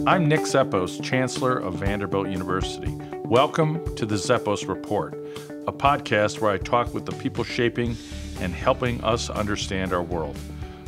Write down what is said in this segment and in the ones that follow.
I'm Nick Zeppos, Chancellor of Vanderbilt University. Welcome to the Zeppos Report, a podcast where I talk with the people shaping and helping us understand our world.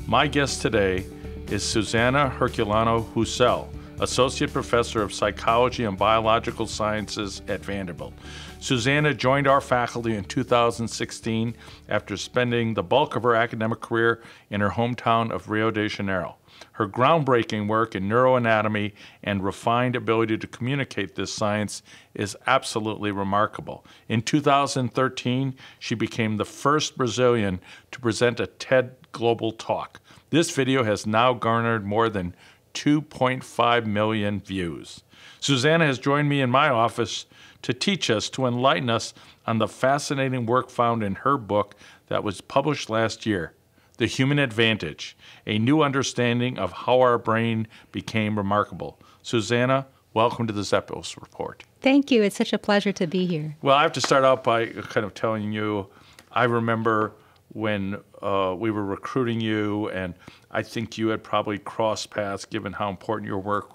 My guest today is Suzana Herculano-Houzel, Associate Professor of Psychology and Biological Sciences at Vanderbilt. Suzana joined our faculty in 2016 after spending the bulk of her academic career in her hometown of Rio De Janeiro. Her groundbreaking work in neuroanatomy and refined ability to communicate this science is absolutely remarkable. In 2013, she became the first Brazilian to present a TED Global Talk. This video has now garnered more than 2.5 million views. Suzana has joined me in my office to teach us, to enlighten us on the fascinating work found in her book that was published last year, The Human Advantage, a new understanding of how our brain became remarkable. Suzana, welcome to the Zeppos Report. Thank you. It's such a pleasure to be here. Well, I have to start out by kind of telling you, I remember when we were recruiting you, and I think you had probably crossed paths, given how important your work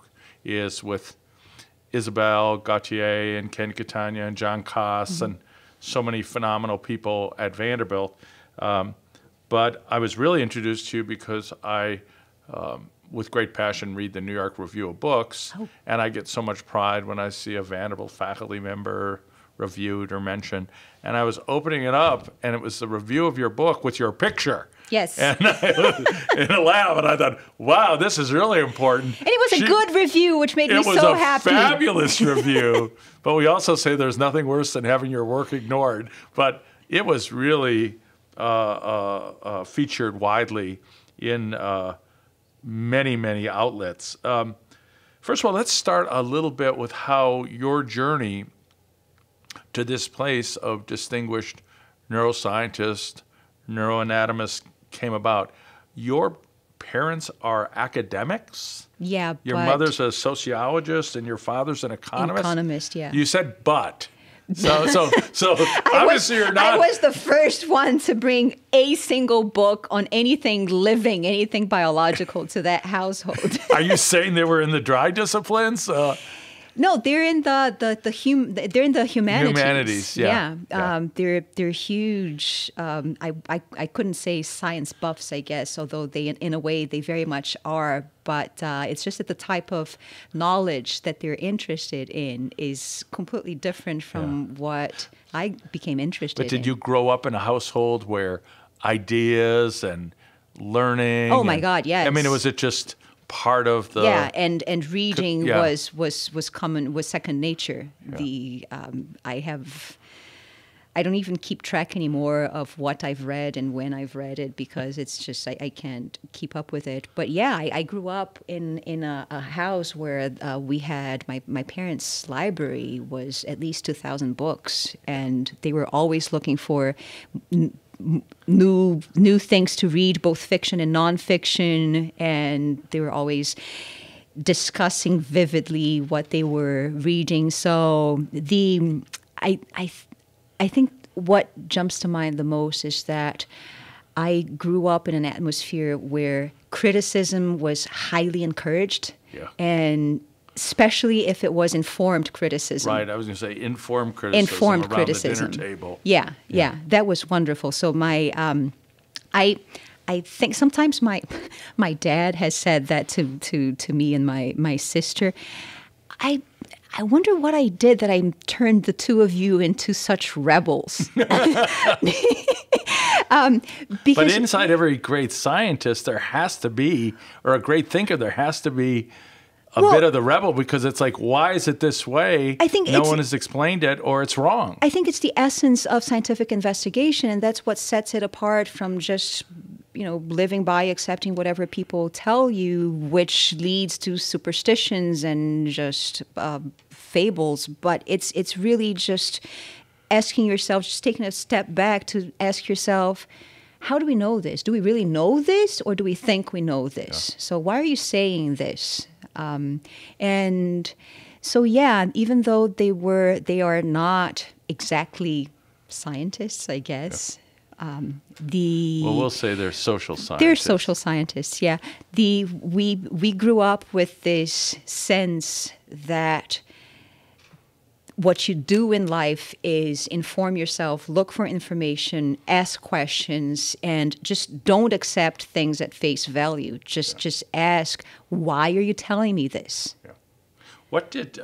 is, with Isabel Gautier and Ken Catania and John Koss and so many phenomenal people at Vanderbilt. But I was really introduced to you because I, with great passion, read the New York Review of Books, and I get so much pride when I see a Vanderbilt faculty member reviewed or mentioned. And I was opening it up, and it was the review of your book with your picture. Yes. And in a lab, and I thought, wow, this is really important. And it was a good review, which made me so happy. It was a fabulous review. But we also say there's nothing worse than having your work ignored. But it was really featured widely in many, many outlets. First of all, let's start a little bit with how your journey to this place of distinguished neuroscientist, neuroanatomist came about. Your parents are academics? Yeah, Your mother's a sociologist and your father's an economist? Economist, yeah. You said but. So obviously you're not. I was the first one to bring a single book on anything living, anything biological to that household. Are you saying they were in the dry disciplines? No, they're in they're in the humanities. Humanities, yeah. They're huge. I couldn't say science buffs, I guess, although they in a way they very much are. But it's just that the type of knowledge that they're interested in is completely different from what I became interested in. But did you grow up in a household where ideas and learning? Oh my God, yes. I mean, was it just part of the and reading was common, was second nature. I don't even keep track anymore of what I've read and when I've read it because it's just I can't keep up with it. But yeah, I grew up in a house where we had my parents' library was at least 2,000 books, and they were always looking for new things to read, both fiction and nonfiction, and they were always discussing vividly what they were reading. So I think what jumps to mind the most is that I grew up in an atmosphere where criticism was highly encouraged, and especially if it was informed criticism. Right, I was going to say informed criticism around the dinner table. Yeah, that was wonderful. So I think sometimes my dad has said that to me and my sister. I wonder what I did that I turned the two of you into such rebels. But inside every great scientist, there has to be, or a great thinker, there has to be a bit of the rebel, because it's like, why is it this way? I think no one has explained it, or it's wrong. I think it's the essence of scientific investigation, and that's what sets it apart from just living by accepting whatever people tell you, which leads to superstitions and just fables. But it's really just asking yourself, just taking a step back to ask yourself, how do we know this? Do we really know this, or do we think we know this? Yeah. So why are you saying this? And so, even though they are not exactly scientists, I guess, Well, we'll say they're social scientists. They're social scientists, yeah. We grew up with this sense that what you do in life is inform yourself, look for information, ask questions, and just don't accept things at face value. Just ask, why are you telling me this? Yeah. What did,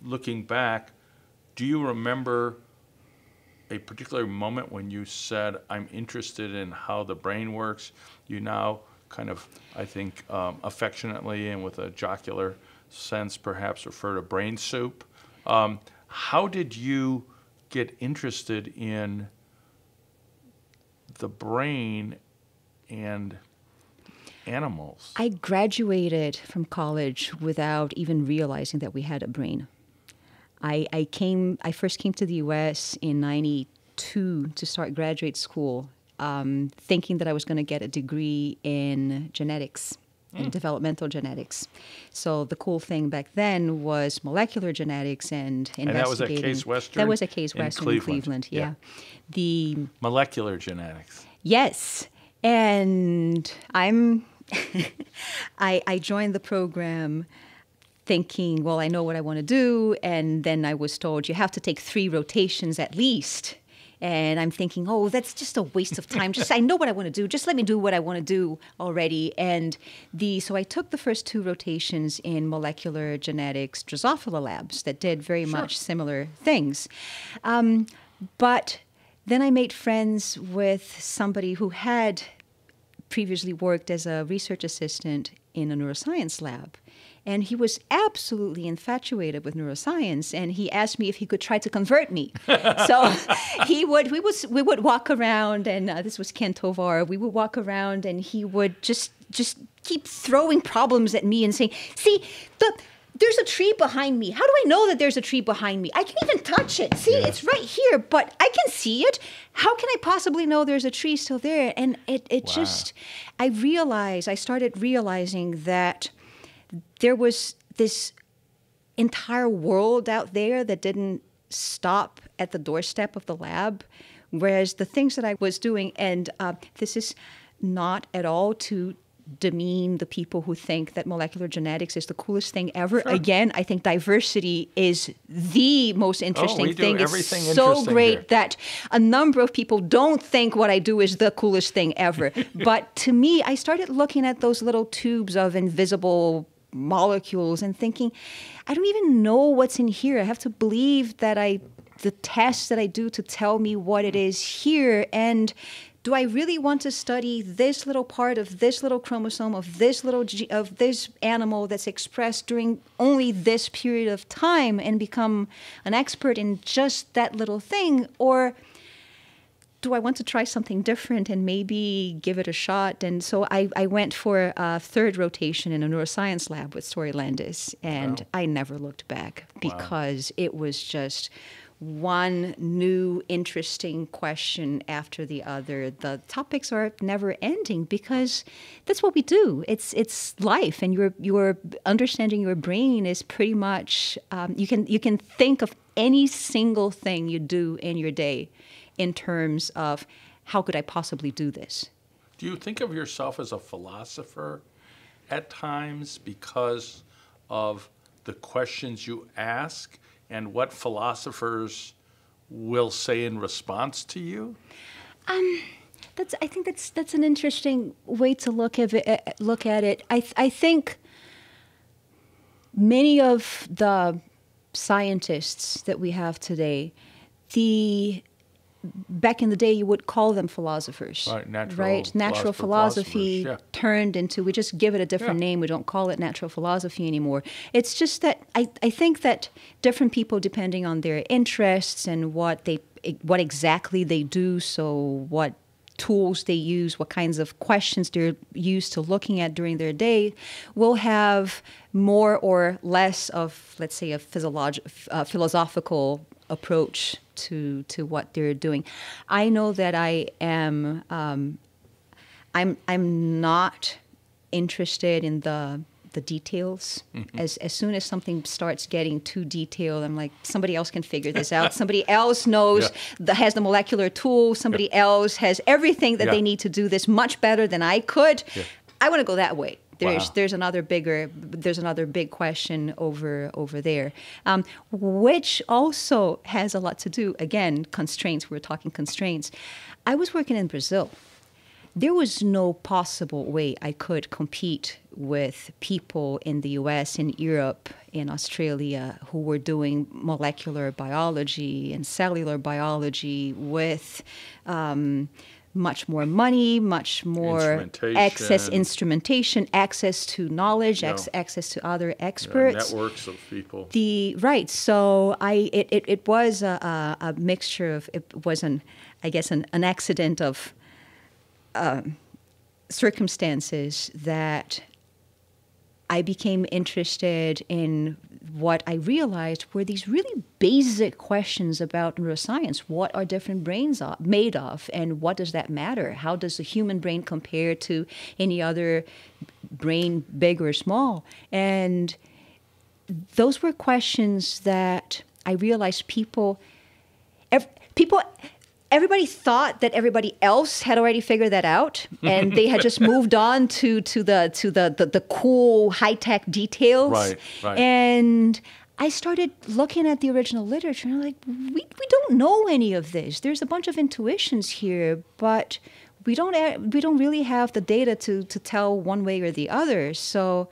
looking back, do you remember a particular moment when you said, I'm interested in how the brain works? You now kind of, I think, affectionately and with a jocular sense perhaps refer to brain soup. How did you get interested in the brain and animals? I graduated from college without even realizing that we had a brain. I first came to the U.S. in '92 to start graduate school, thinking that I was going to get a degree in genetics, in developmental genetics. So the cool thing back then was molecular genetics and investigating. And that was at Case Western? That was at Case Western in Cleveland, yeah. The molecular genetics. Yes, and I joined the program thinking, well, I know what I want to do, and then I was told you have to take 3 rotations at least. And I'm thinking, oh, that's just a waste of time. I know what I want to do. Just let me do what I want to do already. And so I took the first 2 rotations in molecular genetics Drosophila labs that did very much similar things. But then I made friends with somebody who had previously worked as a research assistant in a neuroscience lab. And he was absolutely infatuated with neuroscience, and he asked me if he could try to convert me. So we would walk around, and this was Ken Tovar. We would walk around, and he would just keep throwing problems at me and saying, "See, there's a tree behind me. How do I know that there's a tree behind me? I can even touch it. See, it's right here, but I can see it. How can I possibly know there's a tree still there?" And it just, I started realizing that there was this entire world out there that didn't stop at the doorstep of the lab, whereas the things that I was doing, and this is not at all to demean the people who think that molecular genetics is the coolest thing ever. Sure. Again, I think diversity is the most interesting thing. It's so great that a number of people don't think what I do is the coolest thing ever. But to me, I started looking at those little tubes of invisible molecules and thinking, I don't even know what's in here. I have to believe that the tests that I do to tell me what it is here. And do I really want to study this little part of this little chromosome of this of this animal that's expressed during only this period of time and become an expert in just that little thing? Or do I want to try something different and maybe give it a shot? And so I went for a 3rd rotation in a neuroscience lab with Story Landis, and I never looked back because it was just one new interesting question after the other. The topics are never ending because that's what we do. It's life, and your understanding your brain is pretty much you can think of any single thing you do in your day in terms of how could I possibly do this. Do you think of yourself as a philosopher at times because of the questions you ask and what philosophers will say in response to you? I think that's an interesting way to look at it. I think many of the scientists that we have today, back in the day, you would call them philosophers. Right, natural philosophy turned into, we just give it a different name. We don't call it natural philosophy anymore. It's just that I think that different people, depending on their interests and what exactly they do, so what tools they use, what kinds of questions they're used to looking at during their day, will have more or less of, let's say, a philosophical approach to what they're doing. I know that I am I'm not interested in the the details. As soon as something starts getting too detailed, I'm like, somebody else can figure this out. Somebody else knows, has the molecular tool. Somebody else has everything that they need to do this much better than I could. I want to go that way. There's another big question over there, which also has a lot to do, again, constraints. We're talking constraints. I was working in Brazil. There was no possible way I could compete with people in the US, in Europe, in Australia, who were doing molecular biology and cellular biology with much more money, much more instrumentation, access to knowledge, access to other experts. Networks of people. So it was a mixture of, it was an accident of circumstances that I became interested in. What I realized were these really basic questions about neuroscience. What are different brains made of, and what does that matter? How does the human brain compare to any other brain, big or small? And those were questions that I realized everybody thought that everybody else had already figured that out, and they had just moved on to the cool high-tech details. Right. And I started looking at the original literature, and I'm like, we don't know any of this. There's a bunch of intuitions here, but we don't really have the data to tell one way or the other. So,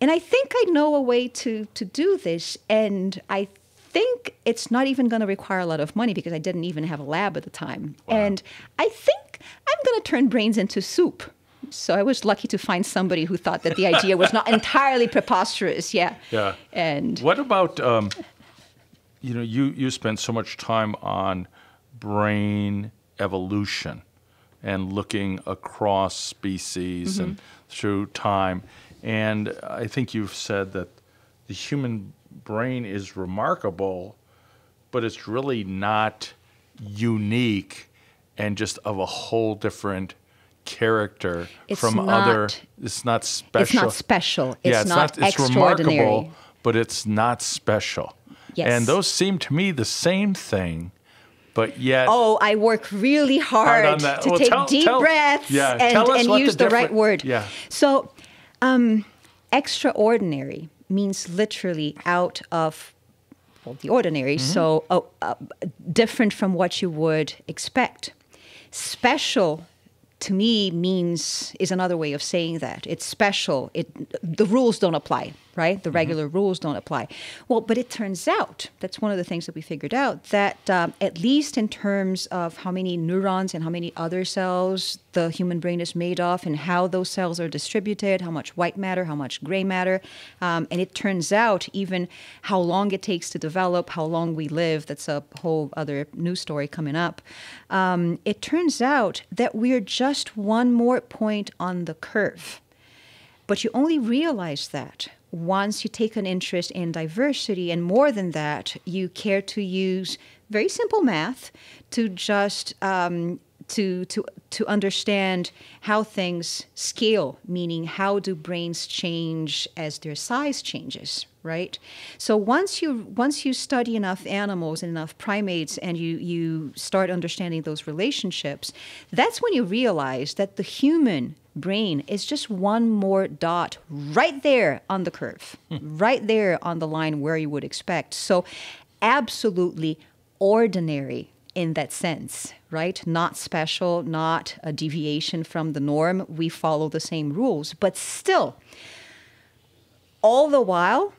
and I think I know a way to do this, and I think it's not even going to require a lot of money because I didn't even have a lab at the time. Wow. And I think I'm going to turn brains into soup. So I was lucky to find somebody who thought that the idea was not entirely preposterous. Yeah. And what about, you spent so much time on brain evolution and looking across species and through time. And I think you've said that the human brain is remarkable, but it's really not unique and just of a whole different character from other. It's not special. It's not special. It's not it's extraordinary. Remarkable, but it's not special. Yes. And those seem to me the same thing, but yet. Oh, I work really hard to take deep breaths and use the right word. Yeah. So, extraordinary means literally out of the ordinary, so different from what you would expect. Special, to me, is another way of saying that. It's special. The rules don't apply, right? The regular rules don't apply. Well, but it turns out, that's one of the things that we figured out, that at least in terms of how many neurons and how many other cells the human brain is made of and how those cells are distributed, how much white matter, how much gray matter, and it turns out even how long it takes to develop, how long we live, that's a whole other news story coming up. It turns out that we're just one more point on the curve. But you only realize that once you take an interest in diversity, and more than that, you care to use very simple math to just to understand how things scale, meaning how do brains change as their size changes, right? So once you study enough animals and enough primates and you start understanding those relationships, that's when you realize that the human brain is just one more dot right there on the curve, right there on the line where you would expect. So absolutely ordinary in that sense, right? Not special, not a deviation from the norm. We follow the same rules, but still, all the while,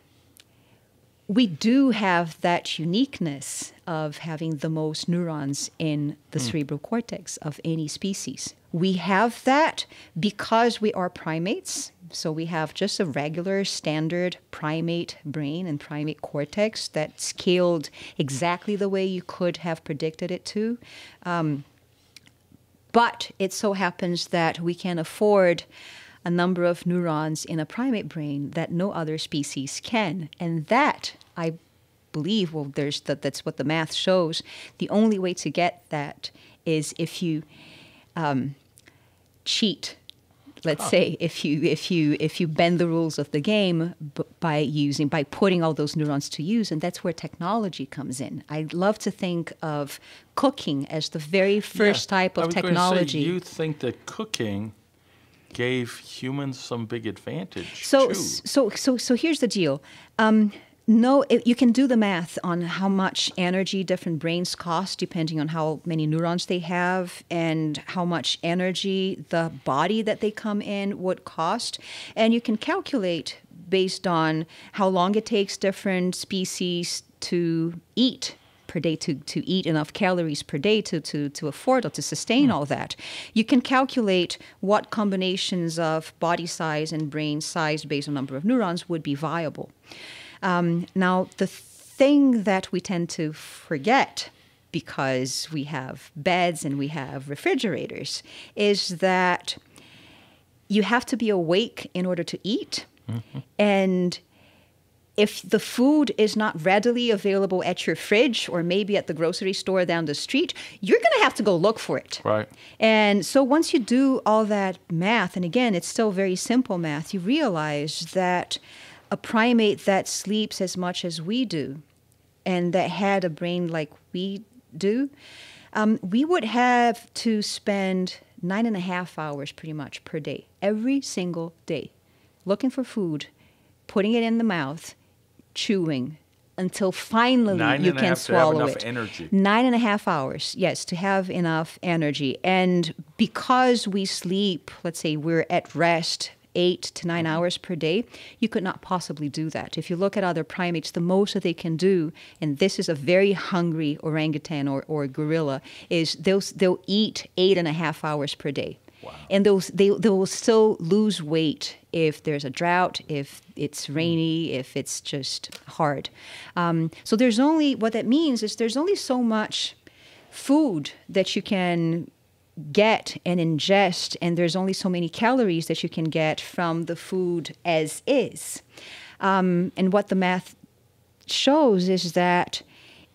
we do have that uniqueness of having the most neurons in the cerebral cortex of any species. We have that because we are primates. So we have just a regular standard primate brain and primate cortex that scaled exactly the way you could have predicted it to. But it so happens that we can afford a number of neurons in a primate brain that no other species can. And that, I believe, that's what the math shows. The only way to get that is if you cheat let's say, if you bend the rules of the game by putting all those neurons to use, and that's where technology comes in. I love to think of cooking as the very first type of technology. You think that cooking gave humans some big advantage? So here's the deal. No, you can do the math on how much energy different brains cost depending on how many neurons they have and how much energy the body that they come in would cost. And you can calculate based on how long it takes different species to eat per day, to eat enough calories per day to afford or to sustain all that. You can calculate what combinations of body size and brain size based on number of neurons would be viable. Now, the thing that we tend to forget, because we have beds and we have refrigerators, is that you have to be awake in order to eat. Mm-hmm. And if the food is not readily available at your fridge or maybe at the grocery store down the street, you're going to have to go look for it. Right. And so once you do all that math, and again, it's still very simple math, you realize that a primate that sleeps as much as we do and that had a brain like we do, we would have to spend 9.5 hours pretty much per day, every single day, looking for food, putting it in the mouth, chewing, until finally you can swallow it. 9.5 hours, yes, to have enough energy. And because we sleep, let's say we're at rest 8 to 9 hours per day, you could not possibly do that. If you look at other primates, the most that they can do, and this is a very hungry orangutan or gorilla, is they'll eat 8.5 hours per day. Wow. And they will still lose weight if there's a drought, if it's rainy, if it's just hard. So what that means is there's only so much food that you can get and ingest, and there's only so many calories that you can get from the food as is. And what the math shows is that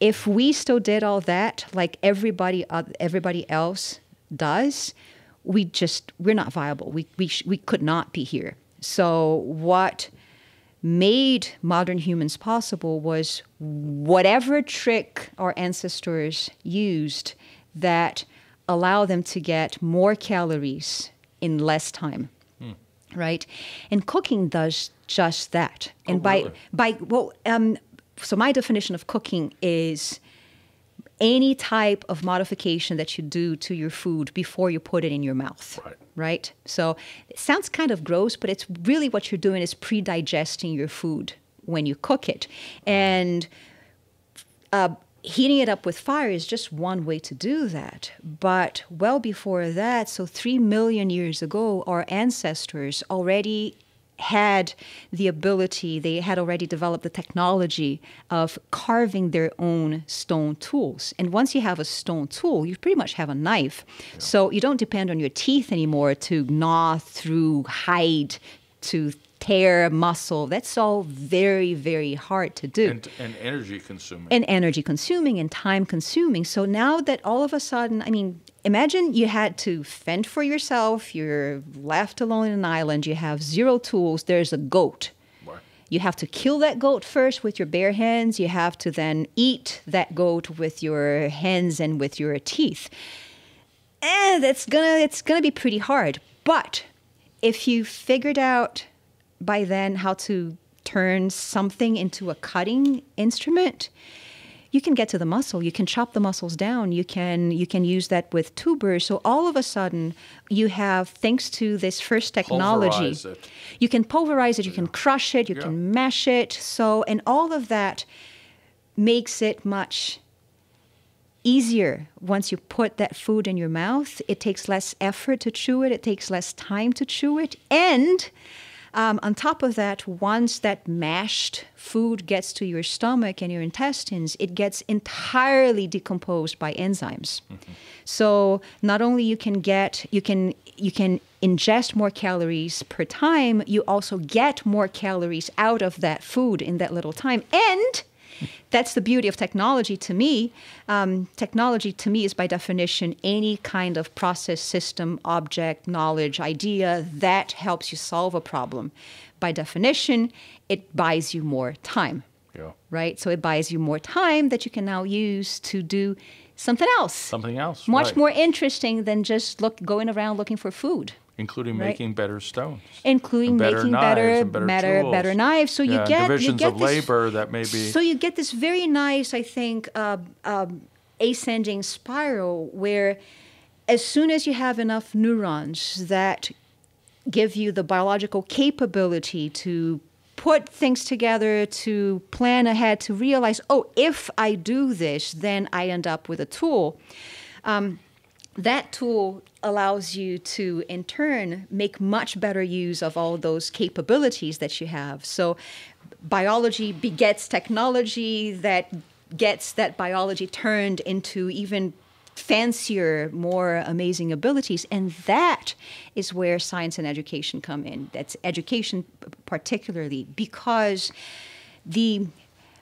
if we still did all that like everybody else does, we're not viable. We could not be here. So what made modern humans possible was whatever trick our ancestors used that allow them to get more calories in less time, right? And cooking does just that. And so my definition of cooking is any type of modification that you do to your food before you put it in your mouth, right? So it sounds kind of gross, but it's really what you're doing is pre-digesting your food when you cook it. And heating it up with fire is just one way to do that. But well before that, so 3 million years ago, our ancestors already had the ability, they had already developed the technology of carving their own stone tools. And once you have a stone tool, you pretty much have a knife. Yeah. So you don't depend on your teeth anymore to gnaw through hide, to tear muscle. That's all very, very hard to do. And energy consuming. And energy consuming and time consuming. So now that all of a sudden, I mean, imagine you had to fend for yourself. You're left alone in an island. You have zero tools. There's a goat. Right. You have to kill that goat first with your bare hands. You have to then eat that goat with your hands and with your teeth. And it's gonna be pretty hard. But if you figured out by then how to turn something into a cutting instrument, you can get to the muscle. You can chop the muscles down. You can use that with tubers. So all of a sudden, you have, thanks to this first technology, you can pulverize it, you can crush it, you can mash it. So, and all of that makes it much easier once you put that food in your mouth. It takes less effort to chew it. It takes less time to chew it. And on top of that, once that mashed food gets to your stomach and your intestines, it gets entirely decomposed by enzymes. Mm-hmm. So not only you can ingest more calories per time, you also get more calories out of that food in that little time. And that's the beauty of technology to me. Technology to me is by definition any kind of process, system, object, knowledge, idea that helps you solve a problem. By definition, it buys you more time. Yeah. Right? So it buys you more time that you can now use to do something else. Something else. Much right. more interesting than just going around looking for food. Including making better stones. Including making better knives. So you get divisions of this, labor that may be. So you get this very nice, I think, ascending spiral where as soon as you have enough neurons that give you the biological capability to put things together, to plan ahead, to realize, oh, if I do this, then I end up with a tool. That tool allows you to, in turn, make much better use of all those capabilities that you have. So biology begets technology that gets that biology turned into even fancier, more amazing abilities. And that is where science and education come in. That's education particularly because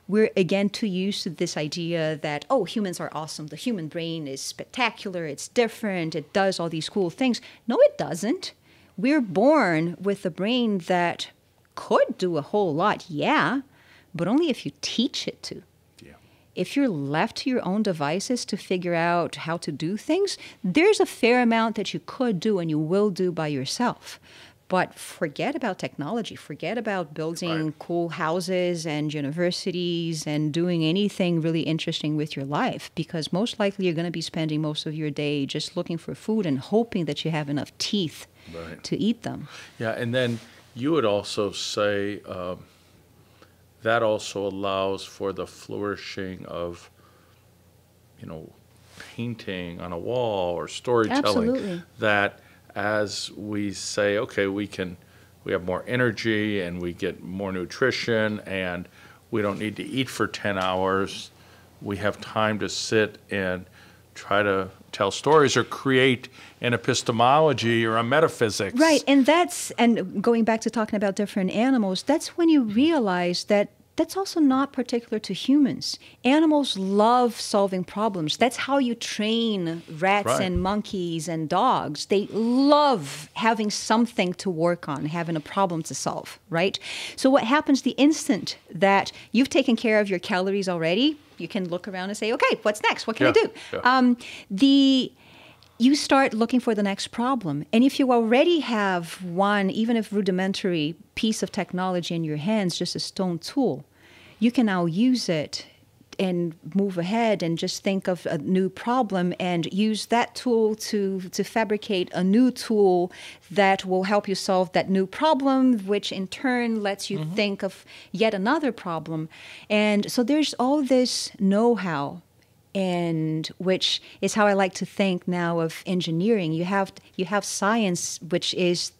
we're again too used to this idea that, oh, humans are awesome. The human brain is spectacular. It's different. It does all these cool things. No, it doesn't. We're born with a brain that could do a whole lot, yeah, but only if you teach it to. Yeah. If you're left to your own devices to figure out how to do things, there's a fair amount that you could do and you will do by yourself. But forget about technology. Forget about building cool houses and universities and doing anything really interesting with your life, because most likely you're going to be spending most of your day just looking for food and hoping that you have enough teeth to eat them. Yeah, and then you would also say that also allows for the flourishing of, painting on a wall or storytelling. Absolutely. That as we say, okay, we have more energy and we get more nutrition and we don't need to eat for 10 hours. We have time to sit and try to tell stories or create an epistemology or a metaphysics. Right, and going back to talking about different animals, that's when you realize that that's also not particular to humans. Animals love solving problems. That's how you train rats and monkeys and dogs. They love having something to work on, having a problem to solve, right? So what happens the instant that you've taken care of your calories already, you can look around and say, okay, what's next? What can I do? Yeah. You start looking for the next problem. And if you already have one, even if rudimentary, piece of technology in your hands, just a stone tool, you can now use it and move ahead and just think of a new problem and use that tool to fabricate a new tool that will help you solve that new problem, which in turn lets you think of yet another problem. And so there's all this know-how, and which is how I like to think now of engineering. You have science, which is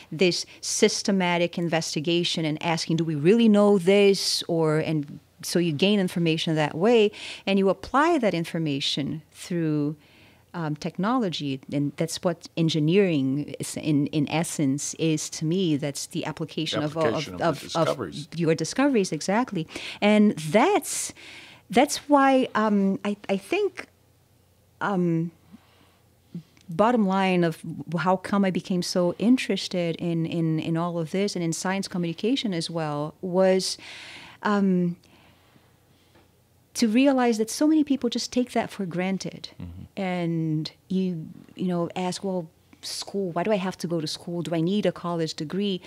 this systematic investigation and asking, do we really know this? And so you gain information that way, and you apply that information through technology, and that's what engineering is, in essence is to me. That's the application, of your discoveries, exactly, and that's why I think bottom line of how come I became so interested in all of this and in science communication as well was to realize that so many people just take that for granted. And you ask, well, school, why do I have to go to school? Do I need a college degree?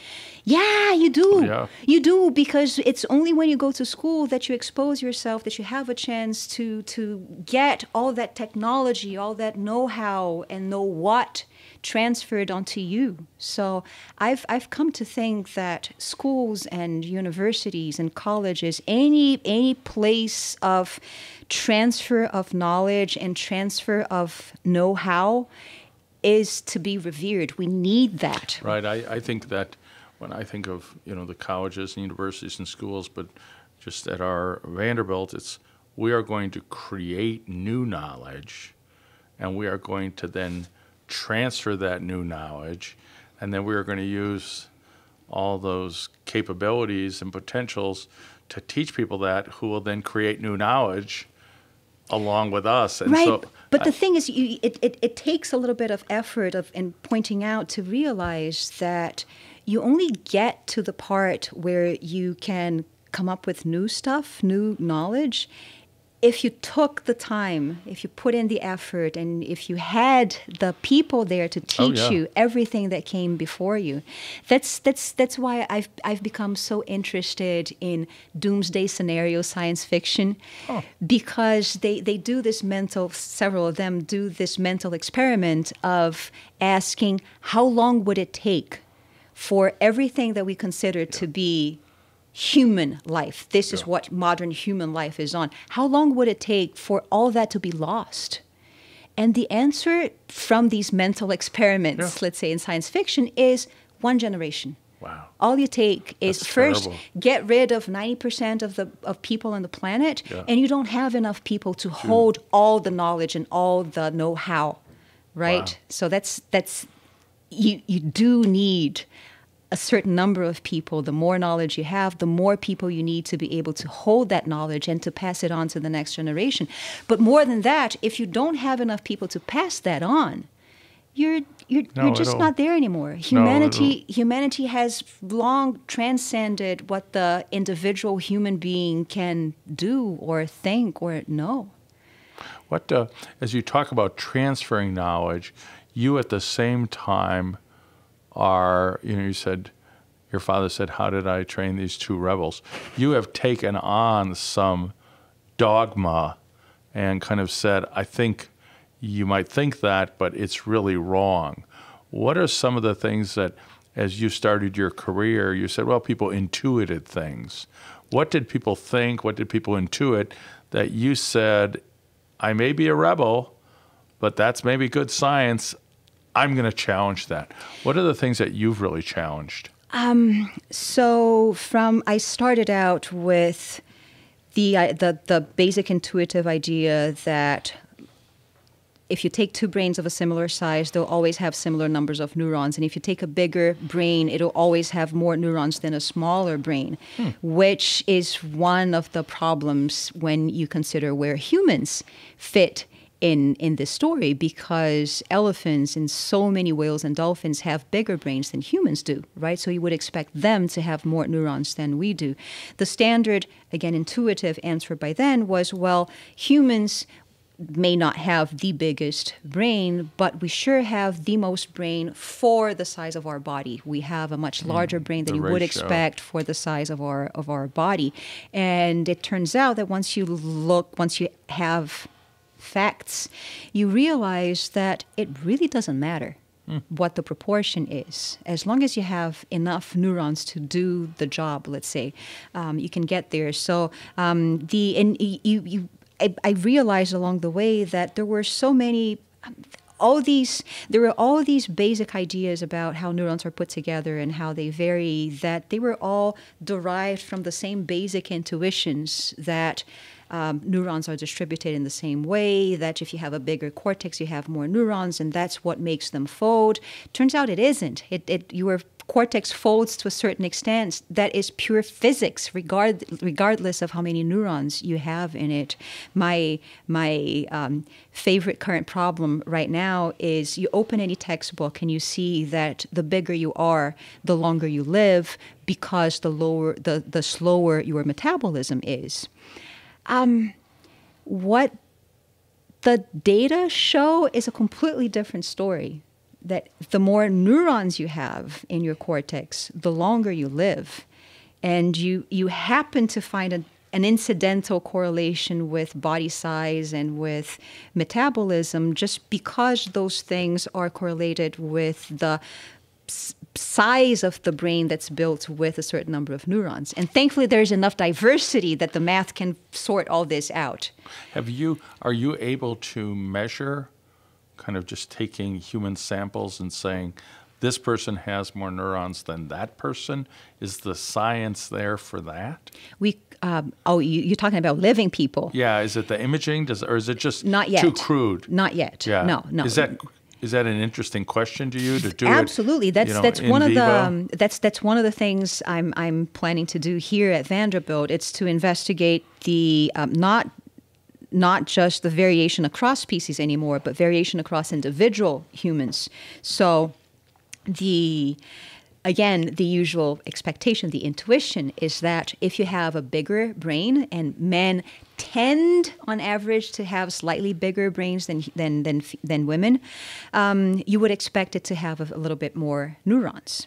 Yeah, you do. Yeah. You do, because it's only when you go to school that you expose yourself, that you have a chance to get all that technology, all that know-how and know what transferred onto you. So I've come to think that schools and universities and colleges, any place of transfer of knowledge and transfer of know-how is to be revered. We need that. Right. I think that when I think of the colleges and universities and schools, but just at our Vanderbilt, we are going to create new knowledge, and we are going to then transfer that new knowledge, and then we are going to use all those capabilities and potentials to teach people that, who will then create new knowledge along with us. And right. so, but the thing is, it takes a little bit of effort in pointing out to realize that you only get to the part where you can come up with new stuff, new knowledge, if you took the time, if you put in the effort, and if you had the people there to teach you everything that came before you. That's why I've become so interested in doomsday scenario science fiction, because they do this several of them do this mental experiment of asking how long would it take for everything that we consider to be human life. This is what modern human life is on. How long would it take for all that to be lost? And the answer from these mental experiments, let's say in science fiction, is 1 generation. Wow. All you take is That's first terrible. get rid of 90% of people on the planet, and you don't have enough people to hold all the knowledge and all the know-how, right? Wow. So that's you do need a certain number of people. The more knowledge you have, the more people you need to be able to hold that knowledge and to pass it on to the next generation. But more than that, if you don't have enough people to pass that on, you're just not there anymore. Humanity has long transcended what the individual human being can do or think or know. What, as you talk about transferring knowledge, you at the same time are, you said, your father said, how did I train these 2 rebels? You have taken on some dogma and kind of said, I think you might think that, but it's really wrong. What are some of the things that, as you started your career, you said, well, people intuited things. What did people think? What did people intuit that you said, I may be a rebel, but that's maybe good science. I'm going to challenge that. What are the things that you've really challenged? So I started out with the basic intuitive idea that if you take 2 brains of a similar size, they'll always have similar numbers of neurons. And if you take a bigger brain, it'll always have more neurons than a smaller brain, which is one of the problems when you consider where humans fit in this story, because elephants and so many whales and dolphins have bigger brains than humans do, right? So you would expect them to have more neurons than we do. The standard, again, intuitive answer by then was, well, humans may not have the biggest brain, but we sure have the most brain for the size of our body. We have a much larger brain than you would expect for the size of our body. And it turns out that once you have facts, you realize that it really doesn't matter what the proportion is. As long as you have enough neurons to do the job, let's say, you can get there. So I realized along the way that there were so many, there were all these basic ideas about how neurons are put together and how they vary, that they were all derived from the same basic intuitions that neurons are distributed in the same way, that if you have a bigger cortex, you have more neurons, and that's what makes them fold. Turns out it isn't. Your cortex folds to a certain extent. That is pure physics, regardless of how many neurons you have in it. My favorite current problem right now is you open any textbook and you see that the bigger you are, the longer you live, because the slower your metabolism is. What the data show is a completely different story. That the more neurons you have in your cortex, the longer you live. And you happen to find an incidental correlation with body size and with metabolism just because those things are correlated with the size of the brain that's built with a certain number of neurons. And thankfully, there's enough diversity that the math can sort all this out. Are you able to measure, kind of just taking human samples and saying, this person has more neurons than that person? Is the science there for that? You're talking about living people. Yeah, is it the imaging, or is it just Not yet. too crude? Not yet. Yeah. No. Is that is that an interesting question to you to do Absolutely. it? That's in one of vivo? that's one of the things I'm planning to do here at Vanderbilt. It's to investigate the not just the variation across species anymore, but variation across individual humans. So again, the usual expectation, the intuition is that if you have a bigger brain, and men tend on average to have slightly bigger brains than women, you would expect it to have a little bit more neurons.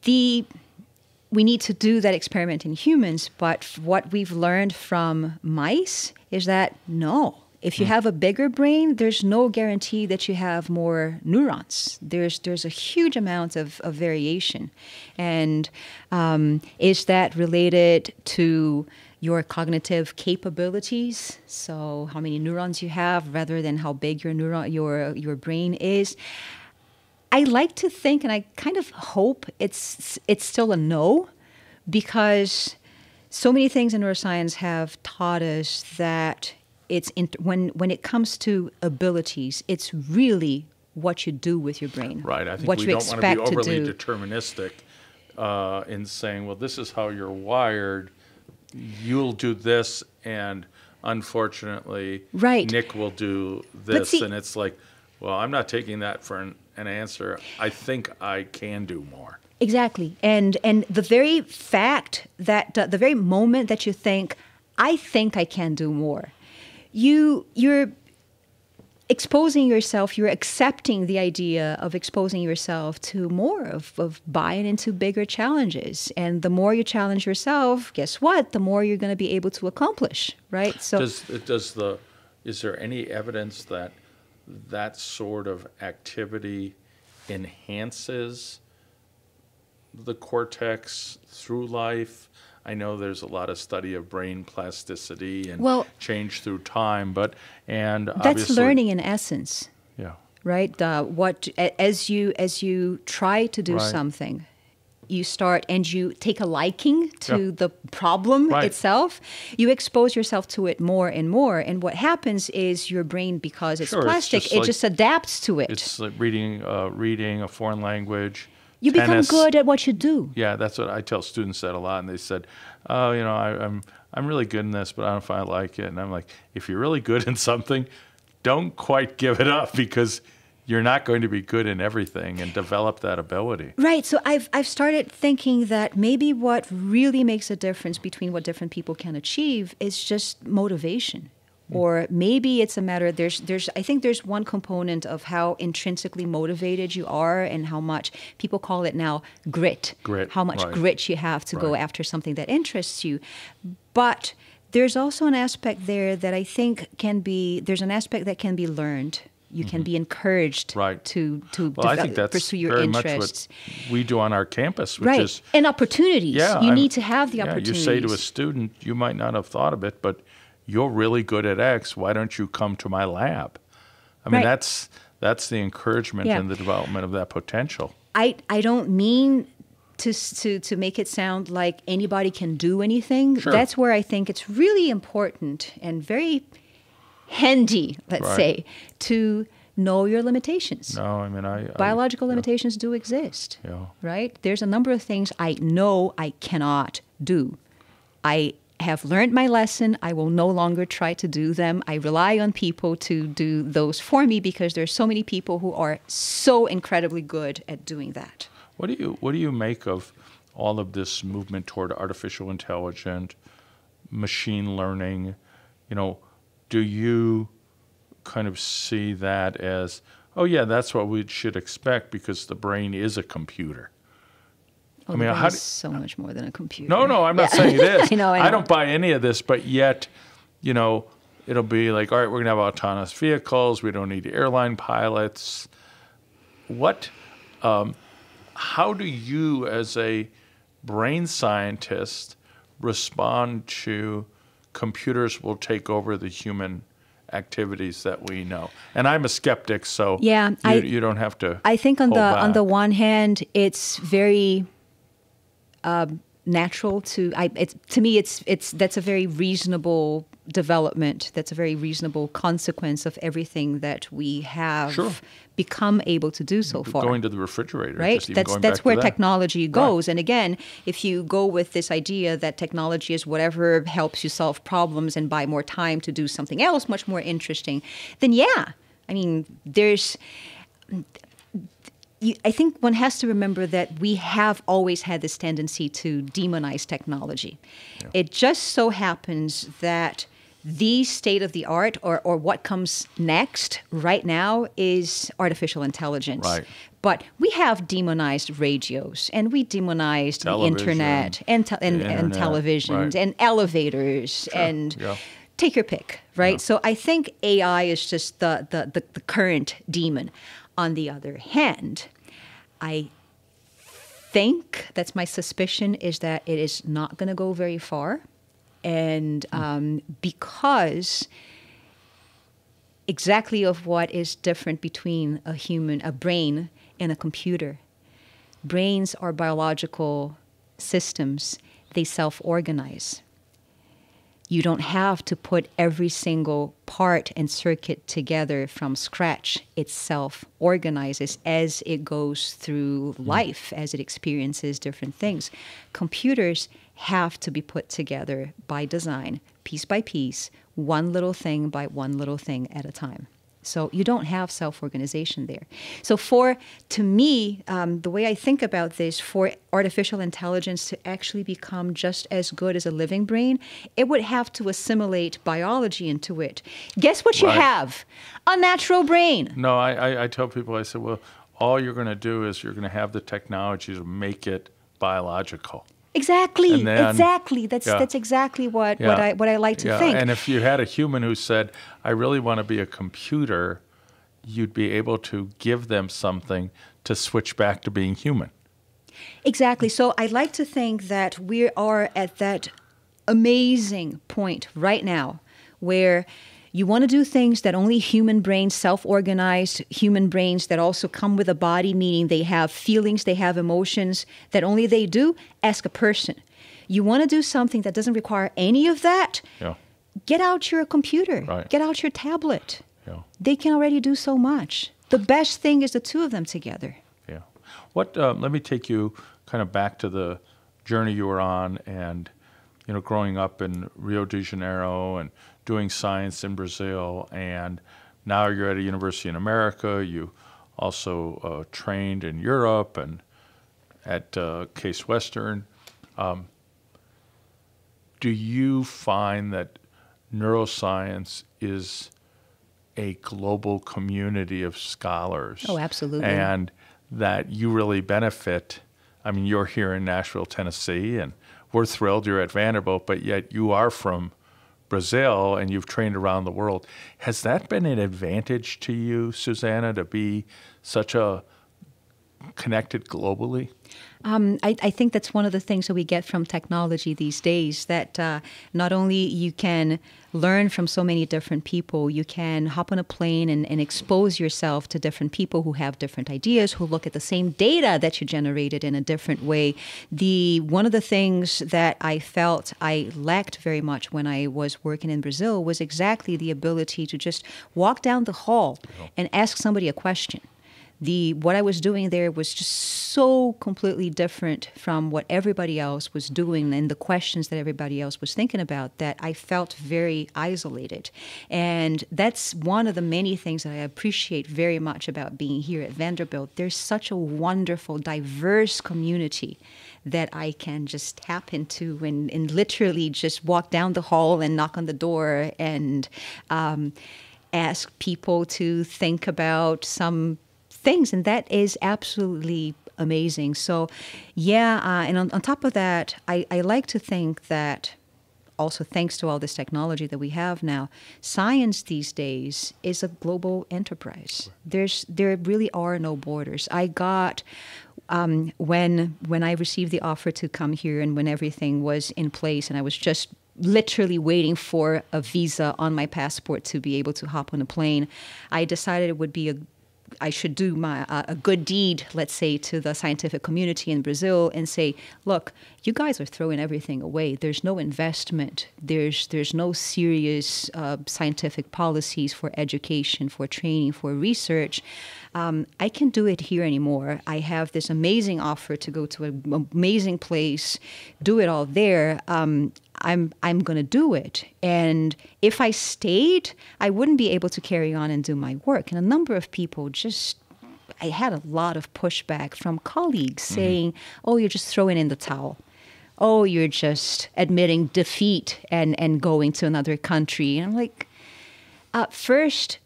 We need to do that experiment in humans, but what we've learned from mice is that no. If you have a bigger brain, there's no guarantee that you have more neurons. There's a huge amount of variation. And is that related to your cognitive capabilities? So how many neurons you have rather than how big your brain is? I like to think, and I kind of hope it's still a no, because so many things in neuroscience have taught us that when it comes to abilities, it's really what you do with your brain. Right. I think what we you don't want to be expect overly do. deterministic in saying, well, this is how you're wired. You'll do this, and unfortunately, Right. Nick will do this. see- And it's like, well, I'm not taking that for an answer. I think I can do more. Exactly. And the very fact that the very moment that you think, I think I can do more, you're exposing yourself, you're accepting the idea of exposing yourself to more of buying into bigger challenges. And the more you challenge yourself, guess what? The more you're going to be able to accomplish, right? So Is there any evidence that that sort of activity enhances the cortex through life? I know there's a lot of study of brain plasticity and change through time, and that's obviously, learning in essence, yeah, right? As you try to do Right. something, you start and you take a liking to the problem Right. itself. You expose yourself to it more and more, and what happens is your brain, because it's Sure, it's plastic, just it like- just adapts to it. it's like reading a foreign language. You become tennis. good at what you do. Yeah, that's what I tell students that a lot, and they said, "Oh, I'm really good in this, but I don't know if I like it." And I'm like, if you're really good in something, don't quite give it up, because you're not going to be good in everything, and develop that ability. Right. So I've started thinking that maybe what really makes a difference between what different people can achieve is just motivation. Or maybe it's a matter, I think there's one component of how intrinsically motivated you are, and how much, people call it now grit. How much right. grit you have to go Right. after something that interests you. But there's also an aspect there that I think there's an aspect that can be learned. You can be encouraged Right. to Well, I think that's pursue your very interests. much what we do on our campus, which Right. is, And opportunities. yeah, You need to have the yeah, opportunities. you say to a student, you might not have thought of it, but you're really good at X. Why don't you come to my lab? I mean, Right. that's the encouragement Yeah. and the development of that potential. I don't mean to make it sound like anybody can do anything. Sure. That's where I think it's really important and very handy, let's Right. say, to know your limitations. No, I mean, Biological limitations do exist, Yeah. right? There's a number of things I know I cannot do. I have learned my lesson. I will no longer try to do them. I rely on people to do those for me, because there's so many people who are so incredibly good at doing that. What do you make of all of this movement toward artificial intelligence, machine learning? Do you kind of see that as, oh yeah, that's what we should expect because the brain is a computer? Oh, I mean, the how brain do- is so much more than a computer. No, I'm not saying it is. I know. I don't buy any of this, but yet, it'll be like, all right, we're going to have autonomous vehicles. We don't need airline pilots. How do you, as a brain scientist, respond to computers will take over the human activities that we know? And I'm a skeptic, so Yeah, you don't have to. I think on hold the back. one hand, it's very natural to me. That's a very reasonable development that's a very reasonable consequence of everything that we have become able to do so far. Going to the refrigerator, right? just even That's where that. technology goes. Right. And again, if you go with this idea that technology is whatever helps you solve problems and buy more time to do something else much more interesting, then yeah, I mean, I think one has to remember that we have always had this tendency to demonize technology. Yeah. It just so happens that the state of the art, or what comes next right now, is artificial intelligence. Right. But we have demonized radios, and we demonized television, the internet, and televisions, and elevators, and take your pick, right? Yeah. So I think AI is just the current demon. On the other hand, I think, that's my suspicion, is that it is not going to go very far. And because exactly of what is different between a brain and a computer. Brains are biological systems. They self-organize. You don't have to put every single part and circuit together from scratch. It self-organizes as it goes through life, as it experiences different things. Computers have to be put together by design, piece by piece, one little thing by one little thing at a time. So you don't have self-organization there. So to me, the way I think about this, for artificial intelligence to actually become just as good as a living brain, it would have to assimilate biology into it. Guess what you have? A natural brain. No, I tell people, I said, well, all you're going to do is you're going to have the technology to make it biological. Exactly. That's exactly what I like to think. And if you had a human who said, I really want to be a computer, you'd be able to give them something to switch back to being human. Exactly. So I like to think that we are at that amazing point right now where you want to do things that only human brains, self-organized human brains that also come with a body, meaning they have feelings, they have emotions, that only they do, ask a person. You want to do something that doesn't require any of that, get out your computer, get out your tablet. Yeah. They can already do so much. The best thing is the two of them together. Yeah. Let me take you kind of back to the journey you were on and, growing up in Rio de Janeiro and doing science in Brazil, and now you're at a university in America. You also trained in Europe and at Case Western. Do you find that neuroscience is a global community of scholars? Oh, absolutely. And that you really benefit? I mean, you're here in Nashville, Tennessee, and we're thrilled you're at Vanderbilt, but yet you are from Brazil and you've trained around the world. Has that been an advantage to you, Suzana, to be such a connected globally? I think that's one of the things that we get from technology these days, that not only you can learn from so many different people, you can hop on a plane and expose yourself to different people who have different ideas, who look at the same data that you generated in a different way. One of the things that I felt I lacked very much when I was working in Brazil was exactly the ability to just walk down the hall and ask somebody a question. What I was doing there was just so completely different from what everybody else was doing and the questions that everybody else was thinking about, that I felt very isolated. And that's one of the many things that I appreciate very much about being here at Vanderbilt. There's such a wonderful, diverse community that I can just tap into and literally just walk down the hall and knock on the door and ask people to think about some things, and that is absolutely amazing. So, and on top of that, I like to think that also thanks to all this technology that we have now, science these days is a global enterprise. There really are no borders. I got when I received the offer to come here and when everything was in place and I was just literally waiting for a visa on my passport to be able to hop on a plane, I decided it would be a I should do a good deed, let's say, to the scientific community in Brazil and say, look, you guys are throwing everything away. There's no investment. There's no serious scientific policies for education, for training, for research. I can't do it here anymore. I have this amazing offer to go to an amazing place, do it all there. I'm going to do it. And if I stayed, I wouldn't be able to carry on and do my work. And a number of people I had a lot of pushback from colleagues saying, oh, you're just throwing in the towel. Oh, you're just admitting defeat and going to another country. And I'm like, first,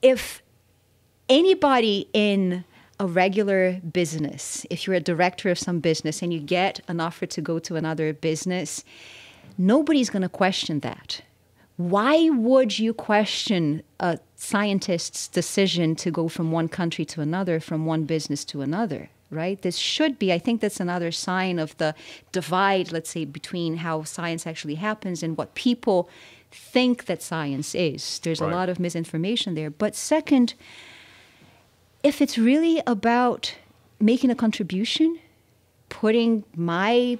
if anybody in a regular business, if you're a director of some business and you get an offer to go to another business, nobody's going to question that. Why would you question a scientist's decision to go from one country to another, from one business to another, right? This should be, I think that's another sign of the divide, let's say, between how science actually happens and what people think that science is. There's a lot of misinformation there. But second, if it's really about making a contribution, putting my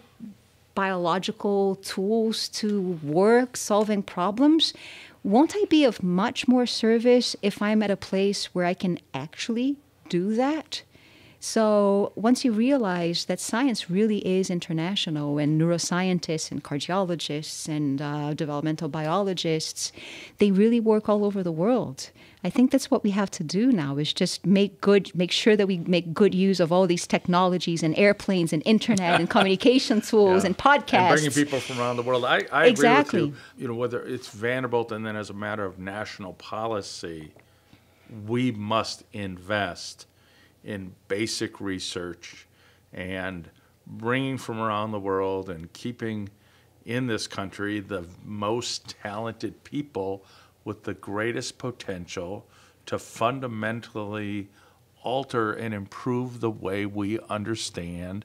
biological tools to work, solving problems, won't I be of much more service if I'm at a place where I can actually do that? So once you realize that science really is international, and neuroscientists and cardiologists and developmental biologists, they really work all over the world. I think that's what we have to do now, is just make sure that we make good use of all these technologies and airplanes and internet and communication tools and podcasts. And bringing people from around the world. I exactly. agree with you. You know, whether it's Vanderbilt and then as a matter of national policy, we must invest in basic research and bringing from around the world and keeping in this country the most talented people with the greatest potential to fundamentally alter and improve the way we understand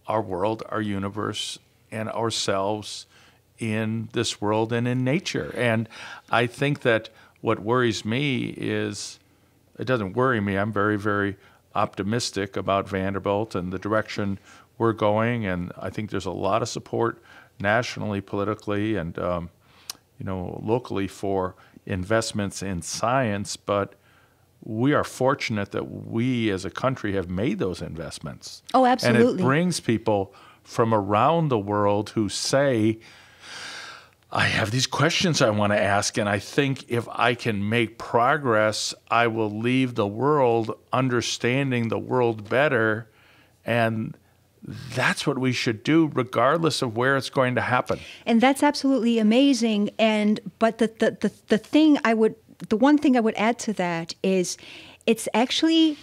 our world, our universe, and ourselves in this world and in nature. And I think that what worries me is, it doesn't worry me, I'm very, very optimistic about Vanderbilt and the direction we're going, and I think there's a lot of support nationally, politically, and locally for investments in science. But we are fortunate that we as a country have made those investments. Oh, absolutely. And it brings people from around the world who say, I have these questions I want to ask, and I think if I can make progress, I will leave the world understanding the world better. And that's what we should do, regardless of where it's going to happen. And that's absolutely amazing. But the one thing I would add to that is, it's actually,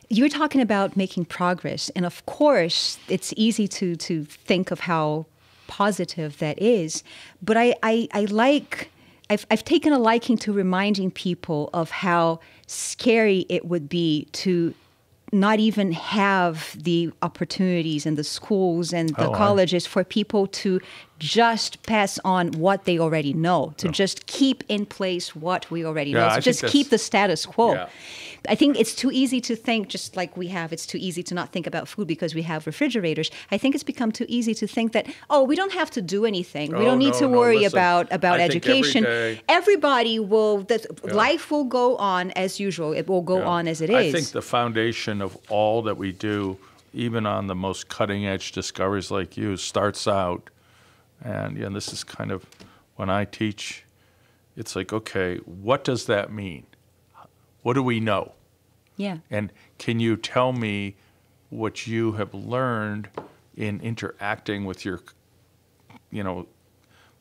you're talking about making progress, and of course, it's easy to think of how positive that is, but I've taken a liking to reminding people of how scary it would be to not even have the opportunities in the schools and the colleges for people to just pass on what they already know, to just keep in place what we already know, so just keep the status quo. Yeah. I think it's too easy to think, just like it's too easy to not think about food because we have refrigerators. I think it's become too easy to think that, we don't have to do anything. We don't need to worry about education. Everybody will, life will go on as usual. It will go on as it is. I think the foundation of all that we do, even on the most cutting edge discoveries like you, starts out, and this is kind of when I teach, it's like, okay, what does that mean? What do we know? Yeah. And can you tell me what you have learned in interacting with your,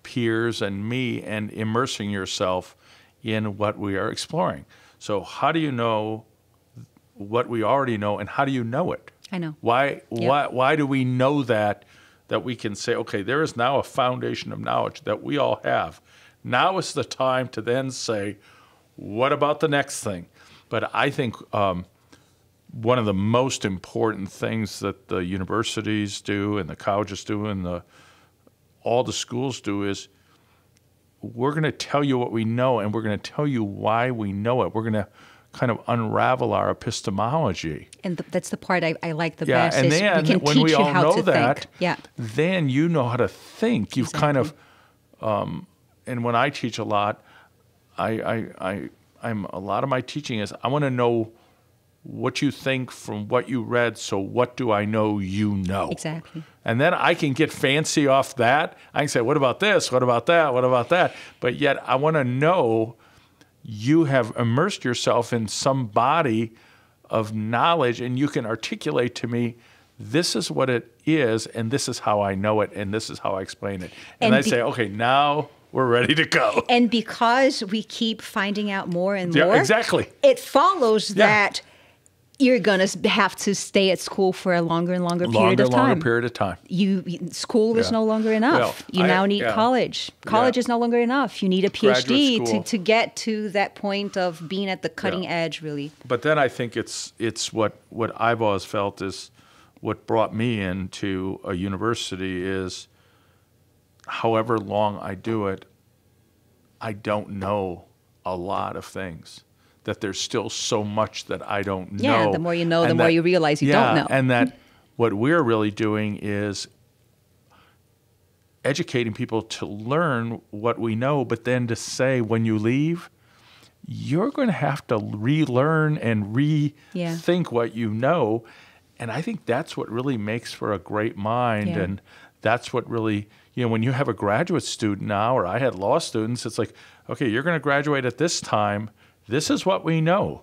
peers and me, and immersing yourself in what we are exploring? So how do you know what we already know, and how do you know it? I know. Why do we know that we can say, okay, there is now a foundation of knowledge that we all have. Now is the time to then say, what about the next thing? But I think one of the most important things that the universities do and the colleges do and all the schools do is we're going to tell you what we know, and we're going to tell you why we know it. We're going to kind of unravel our epistemology. And that's the part I like the Yeah, best. and is then we can when teach we you all how know to that, think. Yeah. then you know how to think. You've kind of, and when I teach a lot, I'm a lot of my teaching is I want to know what you think from what you read. So what do I know you know? Exactly. And then I can get fancy off that. I can say, what about this? What about that? What about that? But yet I want to know you have immersed yourself in some body of knowledge, and you can articulate to me, this is what it is, and this is how I know it, and this is how I explain it. And I say, okay, now we're ready to go. And because we keep finding out more and more, exactly, it follows that you're going to have to stay at school for a longer and longer period of time. Longer period of time. School is no longer enough. Well, you now need college. College is no longer enough. You need a PhD to get to that point of being at the cutting edge, really. But then I think it's what I've always felt is what brought me into a university is however long I do it, I don't know a lot of things. That there's still so much that I don't know. Yeah, the more you know, the more you realize you don't know. And that what we're really doing is educating people to learn what we know, but then to say when you leave, you're going to have to relearn and rethink what you know. And I think that's what really makes for a great mind. Yeah. And that's what really, when you have a graduate student now, or I had law students, it's like, okay, you're going to graduate at this time. This is what we know.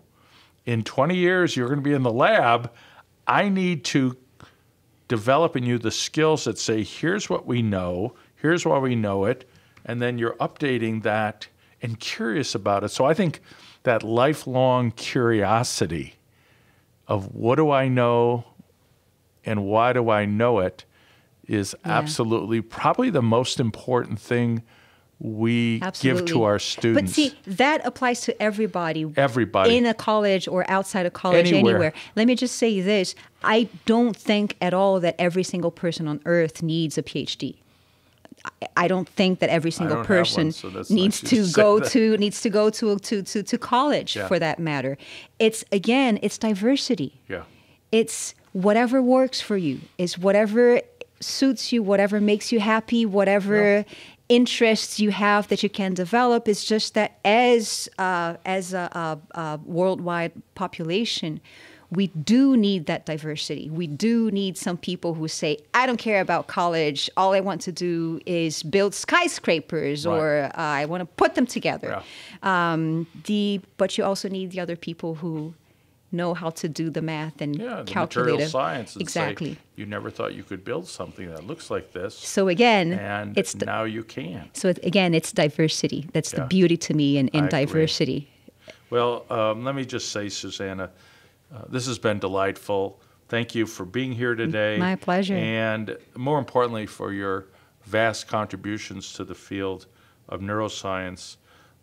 In 20 years, you're going to be in the lab. I need to develop in you the skills that say, here's what we know, here's why we know it, and then you're updating that and curious about it. So I think that lifelong curiosity of what do I know and why do I know it is absolutely probably the most important thing we give to our students. But see, that applies to everybody. Everybody. In a college or outside of college, anywhere. Let me just say this. I don't think at all that every single person on earth needs a PhD. I don't think that every single person needs to go to college for that matter. It's diversity. Yeah. It's whatever works for you. It's whatever suits you, whatever makes you happy, whatever interests you have that you can develop. It's just that as a worldwide population, we do need that diversity. We do need some people who say, I don't care about college. All I want to do is build skyscrapers or I want to put them together. Yeah. But you also need the other people who know how to do the math and calculate material science. Exactly. Say, you never thought you could build something that looks like this. So again, and now you can. So again, it's diversity. That's the beauty to me in diversity. Well, let me just say, Suzana, this has been delightful. Thank you for being here today. My pleasure. And more importantly, for your vast contributions to the field of neuroscience.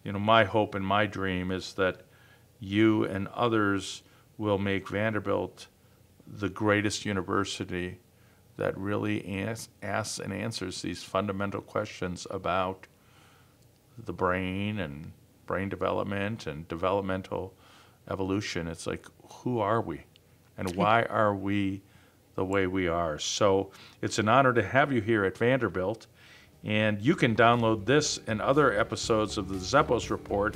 My hope and my dream is that you and others will make Vanderbilt the greatest university that really asks and answers these fundamental questions about the brain and brain development and developmental evolution. It's like, who are we? And why are we the way we are? So it's an honor to have you here at Vanderbilt. And you can download this and other episodes of the Zeppos Report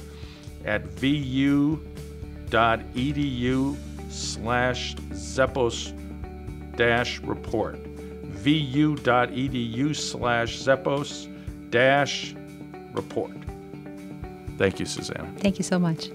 at vu.edu/Zeppos-report. vu.edu/Zeppos-report. Thank you, Suzana. Thank you so much.